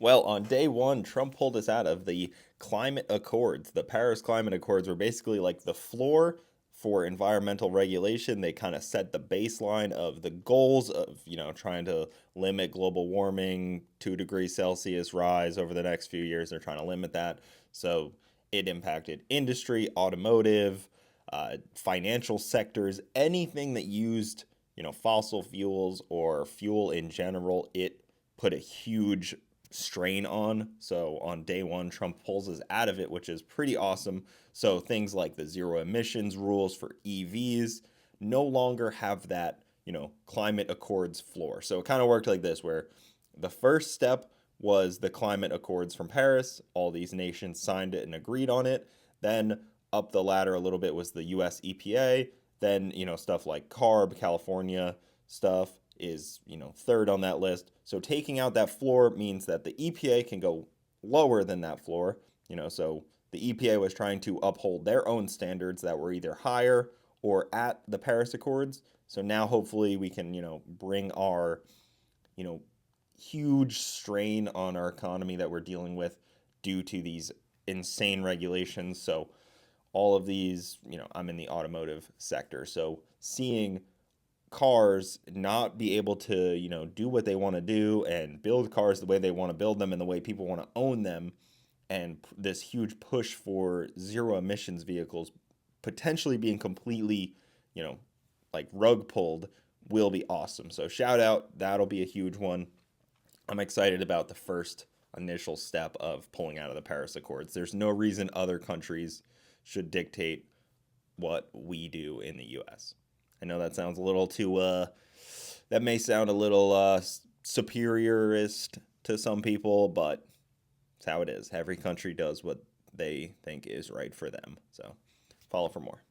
Well, on day one, Trump pulled us out of the climate accords. The Paris Climate Accords were basically like the floor for environmental regulation. They kind of set the baseline of the goals of, trying to limit global warming, 2 degrees Celsius rise over the next few years. They're trying to limit that. So it impacted industry, automotive, financial sectors, anything that used, fossil fuels or fuel in general. It put a huge strain on. So on day one, Trump pulls us out of it, which is pretty awesome. So things like the zero emissions rules for EVs no longer have that, climate accords floor. So it kind of worked like this, where the first step was the climate accords from Paris. All these nations signed it and agreed on it. Then up the ladder a little bit was the US EPA. Then, stuff like CARB, California stuff is, third on that list. So taking out that floor means that the EPA can go lower than that floor. So the EPA was trying to uphold their own standards that were either higher or at the Paris Accords. So now hopefully we can, bring our, you know, huge strain on our economy that we're dealing with due to these insane regulations. So all of these, I'm in the automotive sector. So seeing cars not be able to, do what they want to do and build cars the way they want to build them and the way people want to own them, and this huge push for zero emissions vehicles potentially being completely, you know, like rug pulled will be awesome. So shout out, that'll be a huge one. I'm excited about the first initial step of pulling out of the Paris Accords. There's no reason other countries should dictate what we do in the US. I know that sounds a little too, that may sound a little superiorist to some people, but it's how it is. Every country does what they think is right for them. So follow for more.